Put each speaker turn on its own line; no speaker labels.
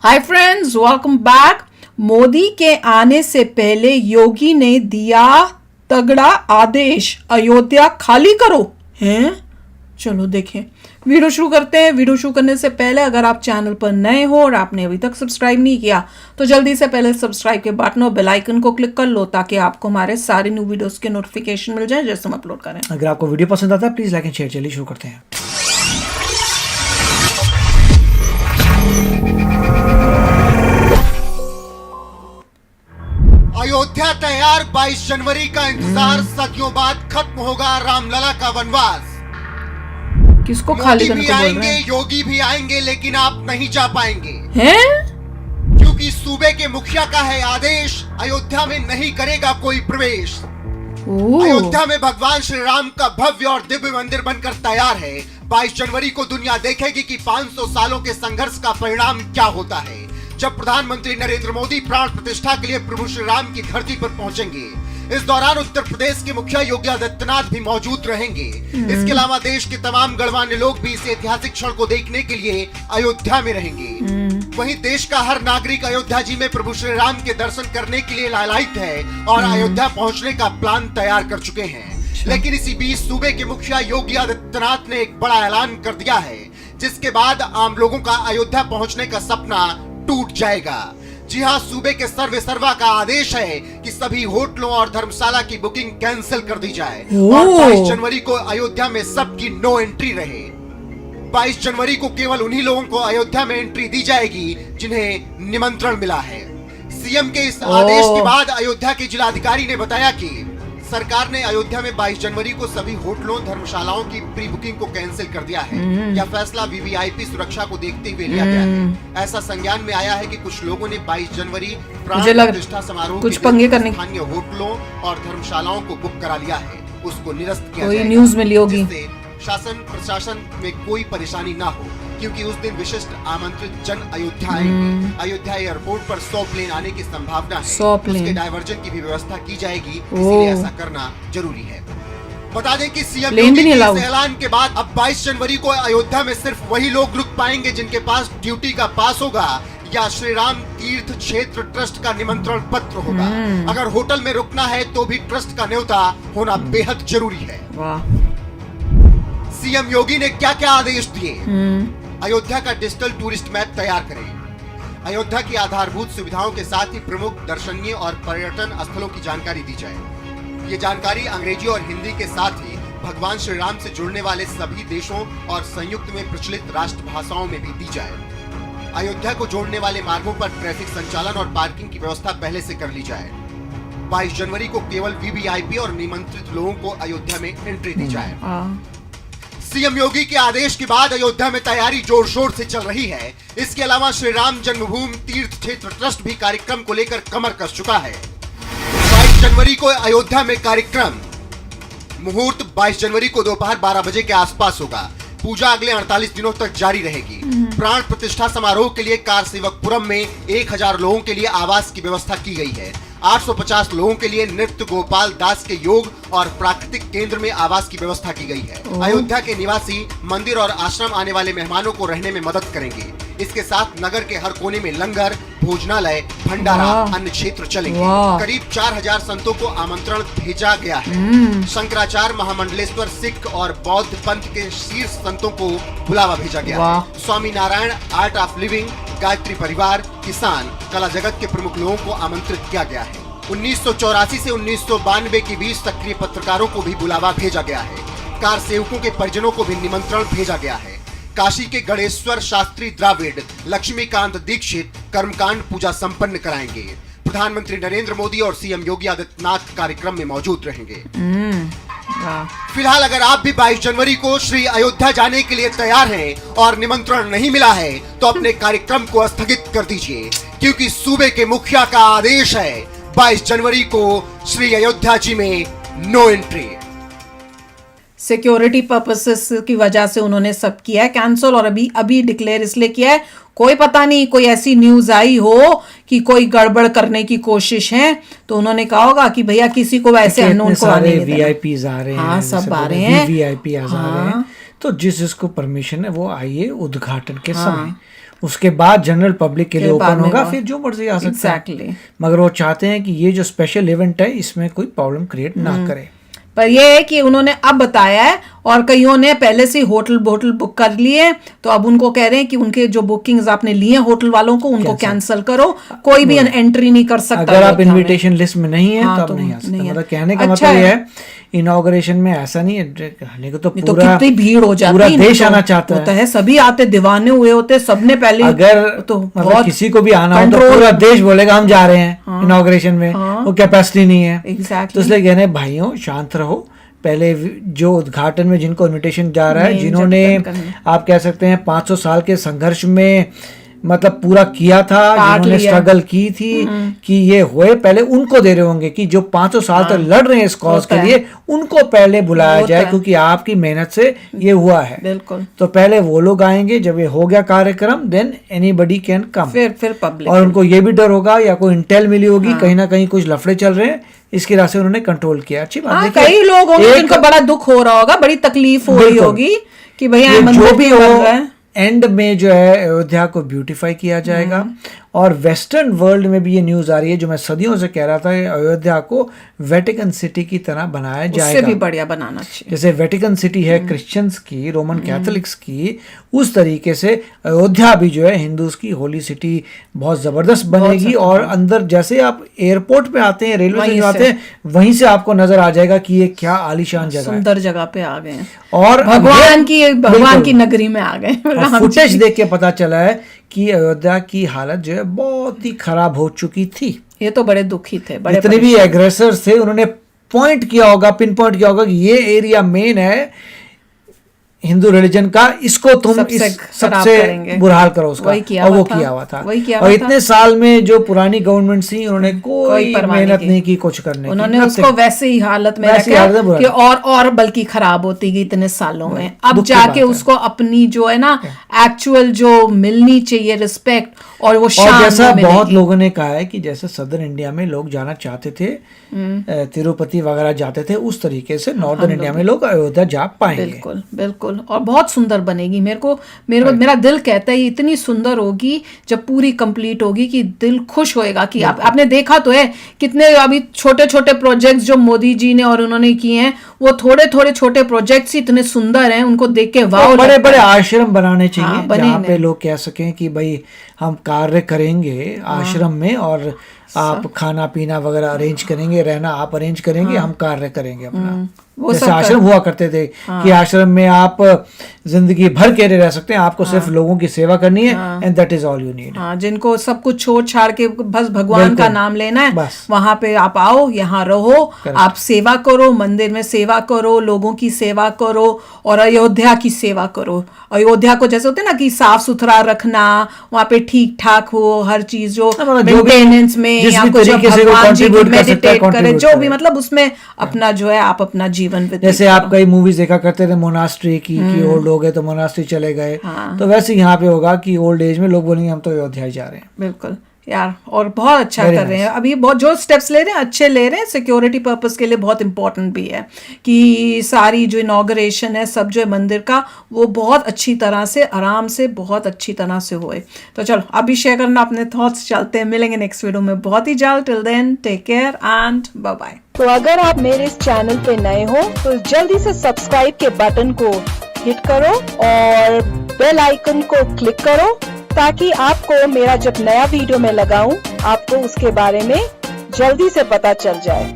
Hi friends, welcome back. Modi के आने से पहले योगी ने दिया तगड़ा आदेश, अयोध्या खाली करो। हैं? चलो देखें, वीडियो शुरू करते हैं। वीडियो शुरू करने से पहले अगर आप चैनल पर नए हो और आपने अभी तक सब्सक्राइब नहीं किया तो जल्दी से पहले सब्सक्राइब के बटन और बेल आइकन को क्लिक कर लो ताकि आपको हमारे सारे न्यू वीडियोस के नोटिफिकेशन मिल जाए जैसे हम अपलोड करें।
अगर आपको वीडियो पसंद आता है प्लीज लाइक एंड शेयर। चलिए शुरू करते हैं।
अयोध्या तैयार, 22 जनवरी का इंतजार, सदियों बाद खत्म होगा रामलला का वनवास।
किसको खाली
मोदी
करने
भी
को बोल
आएंगे,
रहे हैं?
योगी भी आएंगे, लेकिन आप नहीं जा पाएंगे
हैं?
क्योंकि सूबे के मुखिया का है आदेश, अयोध्या में नहीं करेगा कोई प्रवेश।
ओह,
अयोध्या में भगवान श्री राम का भव्य और दिव्य मंदिर बनकर तैयार है। 22 जनवरी को दुनिया देखेगी कि 500 सालों के संघर्ष का परिणाम क्या होता है जब प्रधानमंत्री नरेंद्र मोदी प्राण प्रतिष्ठा के लिए प्रभु श्री राम की धरती पर पहुंचेंगे। इस दौरान उत्तर प्रदेश के मुखिया योगी आदित्यनाथ भी मौजूद रहेंगे। इसके अलावा देश के तमाम गणमान्य लोग भी इस ऐतिहासिक क्षण को देखने के लिए अयोध्या में रहेंगे। वहीं देश का हर नागरिक अयोध्या जी में प्रभु श्री राम के दर्शन करने के लिए लालायित है और अयोध्या पहुंचने का प्लान तैयार कर चुके हैं। लेकिन इसी बीच सूबे के मुखिया योगी आदित्यनाथ ने एक बड़ा ऐलान कर दिया है, जिसके बाद आम लोगों का अयोध्या पहुंचने का सपना टूट जाएगा। जी हां, सूबे के सर्वे सर्वा का आदेश है कि सभी होटलों और धर्मशाला की बुकिंग कैंसिल कर दी जाए और 22 जनवरी को अयोध्या में सबकी नो एंट्री रहे। 22 जनवरी को केवल उन्हीं लोगों को अयोध्या में एंट्री दी जाएगी जिन्हें निमंत्रण मिला है। सीएम के इस आदेश के बाद अयोध्या के जिलाधिकारी ने बताया कि सरकार ने अयोध्या में 22 जनवरी को सभी होटलों धर्मशालाओं की प्री बुकिंग को कैंसिल कर दिया है। यह फैसला वीवीआईपी सुरक्षा को देखते हुए लिया गया है। ऐसा संज्ञान में आया है कि कुछ लोगों ने 22 जनवरी प्राण प्रतिष्ठा समारोह
कुछ पंगे करने
स्थानीय होटलों और धर्मशालाओं को बुक करा लिया है, उसको निरस्त किया
कोई
जाएगा,
न्यूज़ मिली होगी।
जिससे शासन प्रशासन में कोई परेशानी ना हो, क्योंकि उस दिन विशिष्ट आमंत्रित जन अयोध्या आएंगे। अयोध्या एयरपोर्ट पर 100 प्लेन आने की संभावना है।
100 प्लेन।
उसके डायवर्जन की भी व्यवस्था की जाएगी, इसलिए ऐसा करना जरूरी है। बता दें कि सीएम योगी के इस ऐलान के बाद अब 22 जनवरी को अयोध्या में सिर्फ वही लोग रुक पाएंगे जिनके पास ड्यूटी का पास होगा या श्री राम तीर्थ क्षेत्र ट्रस्ट का निमंत्रण पत्र होगा। अगर होटल में रुकना है तो भी ट्रस्ट का न्योता होना बेहद जरूरी है। सीएम योगी ने क्या क्या आदेश दिए? अयोध्या का डिजिटल टूरिस्ट मैप तैयार करें। अयोध्या की आधारभूत सुविधाओं के साथ ही प्रमुख दर्शनीय और पर्यटन स्थलों की जानकारी दी जाए। ये जानकारी अंग्रेजी और हिंदी के साथ ही भगवान श्री राम से जुड़ने वाले सभी देशों और संयुक्त में प्रचलित राष्ट्रभाषाओं में भी दी जाए। अयोध्या को जोड़ने वाले मार्गों पर ट्रैफिक संचालन और पार्किंग की व्यवस्था पहले से कर ली जाए। 22 जनवरी को केवल वीवीआईपी और निमंत्रित लोगों को अयोध्या में एंट्री दी जाए। सीएम योगी के आदेश के बाद अयोध्या में तैयारी जोर शोर से चल रही है। इसके अलावा श्री राम जन्मभूमि तीर्थ क्षेत्र ट्रस्ट भी कार्यक्रम को लेकर कमर कस चुका है। 22 जनवरी को अयोध्या में कार्यक्रम। मुहूर्त 22 जनवरी को दोपहर 12 बजे के आसपास होगा। पूजा अगले 48 दिनों तक जारी रहेगी। प्राण प्रतिष्ठा समारोह के लिए कार सेवकपुरम में 1000 लोगों के लिए आवास की व्यवस्था की गई है। 850 लोगों के लिए नृत्य गोपाल दास के योग और प्राकृतिक केंद्र में आवास की व्यवस्था की गई है। अयोध्या के निवासी मंदिर और आश्रम आने वाले मेहमानों को रहने में मदद करेंगे। इसके साथ नगर के हर कोने में लंगर, भोजनालय, भंडारा, अन्य क्षेत्र चलेंगे। करीब 4000 संतों को आमंत्रण भेजा गया है। शंकराचार्य, महामंडलेश्वर, सिख और बौद्ध पंथ के शीर्ष संतों को बुलावा भेजा गया है। Swami Narayan, Art of Living, Gayatri Parivar, किसान, कला जगत के प्रमुख लोगों को आमंत्रित किया गया है। 1984 से 1992 के बीच सक्रिय पत्रकारों को भी बुलावा भेजा गया है। कार सेवकों के परिजनों को भी निमंत्रण भेजा गया है। काशी के गणेश्वर शास्त्री द्राविड, लक्ष्मीकांत दीक्षित कर्मकांड पूजा संपन्न कराएंगे। प्रधानमंत्री नरेंद्र मोदी और सीएम योगी आदित्यनाथ कार्यक्रम में मौजूद रहेंगे। फिलहाल अगर आप भी 22 जनवरी को श्री अयोध्या जाने के लिए तैयार हैं और निमंत्रण नहीं मिला है तो अपने कार्यक्रम को स्थगित कर दीजिए, क्योंकि सूबे के मुखिया का आदेश है 22 जनवरी को श्री अयोध्या जी में नो एंट्री।
सिक्योरिटी पर्पसेस की वजह से उन्होंने सब किया है कैंसिल, और अभी डिक्लेयर इसलिए किया है, कोई पता नहीं कोई ऐसी न्यूज आई हो कि कोई गड़बड़ करने की कोशिश है तो उन्होंने कहा होगा कि भैया किसी को वैसे अननोन को आने नहीं देना।
वीआईपीज आ रहे हैं।
हाँ, सब आ रहे हैं।
वीआईपी आ रहे हैं, तो जिसको परमिशन है वो आइए उद्घाटन के समय। उसके बाद जनरल पब्लिक के लिए
के बाद
ओपन
में
होगा,
वो-
फिर जो मर्जी आ सकता है।
Exactly.
मगर वो चाहते हैं कि ये जो स्पेशल इवेंट है इसमें कोई प्रॉब्लम क्रिएट ना करे।
पर ये है कि उन्होंने अब बताया है, और कईयों ने पहले से होटल बुक कर लिए, तो अब उनको कह रहे हैं कि उनके जो बुकिंग्स आपने लिए हैं होटल वालों को उनको कैंसिल करो, कोई भी एंट्री नहीं कर सकता।
अगर आप
अयोध्या में।
इनविटेशन लिस्ट में नहीं है
हाँ,
तो आप
तो
नहीं आ सकते।
नहीं है।
मतलब कहने का
अच्छा
मतलब ये
है।
है इनॉग्रेशन में ऐसा नहीं है, कहने को तो
नहीं तो
पूरा
कितनी भीड़ हो जाती
पूरा
है,
देश
तो
आना चाहता
होता
है।
है, सभी आते, दीवाने हुए होते, सबने पहले
अगर
तो
मतलब
बहुत
किसी को भी आना हो तो
control-
पूरा देश बोलेगा हम जा रहे हैं इनॉग्रेशन में,
हाँ।
वो कैपेसिटी नहीं है।
Exactly.
तो इसलिए कहने भाइयों शांत रहो। पहले जो उद्घाटन में जिनको इनविटेशन जा रहा है,
Name
जिन्होंने
जब करने।
आप कह सकते हैं 500 साल के संघर्ष में मतलब पूरा किया था,
पार्ट
जिन्होंने
लिया।
स्ट्रगल की थी कि ये होए, पहले उनको दे रहे होंगे कि जो 500 साल तक लड़ रहे हैं इस कॉज
होता
के
है।
लिए, उनको पहले बुलाया
होता
जाए
है।
क्योंकि आपकी मेहनत से ये हुआ है।
बिल्कुल,
तो पहले वो लोग आएंगे, जब ये हो गया कार्यक्रम देन एनीबडी कैन कम।
फिर पब्लिक।
और उनको ये भी डर होगा या कोई इंटेल मिली होगी कहीं ना कहीं कुछ लफड़े चल रहे हैं, इसकी वजह से उन्होंने कंट्रोल किया। अच्छी बात।
हाँ,
देखिए,
कई लोग होंगे
एक-
जिनको बड़ा दुख हो रहा होगा, बड़ी तकलीफ हो रही
बिल्कुल।
होगी कि भैया
ये
मंदिर
जो भी
क्यों
हो
बन रहा है।
एंड में जो है अयोध्या को ब्यूटीफाई किया जाएगा। और वेस्टर्न वर्ल्ड में भी ये न्यूज आ रही है, जो मैं सदियों से कह रहा था, अयोध्या को वेटिकन सिटी की तरह बनाया
उससे
जाएगा।
भी बढ़िया बनाना चाहिए।
जैसे वेटिकन सिटी है क्रिश्चियंस की, रोमन कैथोलिक्स की, उस तरीके से अयोध्या भी जो है हिंदूज की होली सिटी बहुत जबरदस्त बनेगी। और अंदर जैसे आप एयरपोर्ट पे आते हैं, रेलवे
वहीं
स्टेशन आते
से।
हैं, वहीं से आपको नजर आ जाएगा कि ये क्या आलीशान जगह है।
सुंदर जगह पे आ गए हैं,
और
भगवान
बिल्कुल।
की नगरी में आ गए। राम जी
फुटेज
की।
देख के पता चला है कि अयोध्या की हालत जो है बहुत ही खराब हो चुकी थी।
ये तो बड़े दुखी थे, बड़े
जितने भी एग्रेसर्स थे उन्होंने पॉइंट किया होगा, पिन पॉइंट किया होगा कि ये एरिया मेन है हिंदू रिलीजन का, इसको तुम
सबसे खराब
सबसे
करेंगे।
बुरहाल करो उसका।
वही किया
और
हुआ
वो
था।
किया हुआ था।
वही किया
और
हुआ
इतने साल में जो पुरानी गवर्नमेंट थी उन्होंने कोई
परवाह
मेहनत नहीं की कुछ करने की।
उन्होंने
Nothing।
उसको वैसे ही हालत में
वैसी
रखा
हालत में बुरा
कि और बल्कि खराब होती गई इतने सालों में। अब
दुख की
जाके
बात है।
उसको अपनी जो है ना एक्चुअल जो मिलनी चाहिए रिस्पेक्ट और वो
और
शान
जैसा
वो
बहुत
मिलेगी।
लोगों ने कहा है कि जैसे सदर्न इंडिया में लोग जाना चाहते थे, तिरुपति वगैरह जाते थे, उस तरीके से नॉर्दर्न इंडिया में लोग अयोध्या जा पाएंगे।
बिल्कुल बिल्कुल, और बहुत सुंदर बनेगी। मेरे को मेरा दिल कहता है ये इतनी सुंदर होगी जब पूरी कंप्लीट होगी कि दिल खुश होएगा कि आपने देखा तो है कितने अभी छोटे छोटे प्रोजेक्ट्स जो मोदी जी ने और उन्होंने किए हैं, वो थोड़े थोड़े छोटे प्रोजेक्ट्स ही इतने सुंदर हैं, उनको देख के वाह
बड़े बड़े आश्रम बनाने
हाँ,
चाहिए
बने
जहाँ
ही
पे
नहीं।
लोग कह सकें कि भाई हम कार्य करेंगे आश्रम में, और आप खाना पीना वगैरह अरेंज करेंगे, रहना आप अरेंज करेंगे, हम कार्य करेंगे अपना।
वो
जैसे
सब
आश्रम हुआ करते थे कि आश्रम में आप जिंदगी भर के रह सकते हैं, आपको सिर्फ लोगों की सेवा करनी है, and that is all you need.
हाँ, जिनको सब कुछ छोड़ छाड़ के बस भगवान
बिल्कुल।
का नाम लेना है,
बस।
वहां पे आप आओ, यहाँ रहो, आप सेवा करो, मंदिर में सेवा करो, लोगों की सेवा करो और अयोध्या की सेवा करो। अयोध्या को जैसे होते हैं ना कि साफ सुथरा रखना, वहां पे ठीक ठाक हो हर चीज, जो
मतलब जो भी-
मेंटेनेंस में
जिस
या
भी
कुछ
तरीके से वो
भगवान जी की
contribute कर सकता है,
मेडिटेट करे,
contribute
जो भी
करे।
मतलब उसमें अपना जो है आप अपना जीवन व्यतीत
जैसे
करो।
आप कई मूवीज देखा करते थे मोनास्ट्री की, कि ओल्ड हो गए तो मोनास्ट्री चले गए, तो वैसे यहाँ पे होगा कि ओल्ड एज में लोग बोलेंगे हम तो अयोध्या ही जा रहे हैं।
बिल्कुल यार, और बहुत अच्छा
Very
कर रहे हैं अभी, बहुत जो स्टेप्स ले रहे हैं अच्छे ले रहे हैं, सिक्योरिटी पर्पस के लिए बहुत इंपॉर्टेंट भी है कि सारी जो इनॉग्रेशन है सब जो है मंदिर का, वो बहुत अच्छी तरह से आराम से बहुत अच्छी तरह से होए। तो चलो अभी शेयर करना अपने थॉट्स, चलते हैं, मिलेंगे नेक्स्ट वीडियो में बहुत ही जल्द। Till then take care and bye bye.
तो अगर आप मेरे इस चैनल पे नए हो तो जल्दी से सब्सक्राइब के बटन को हिट करो और बेल आइकन को क्लिक करो, ताकि आपको मेरा जब नया वीडियो मैं लगाऊं आपको उसके बारे में जल्दी से पता चल जाए।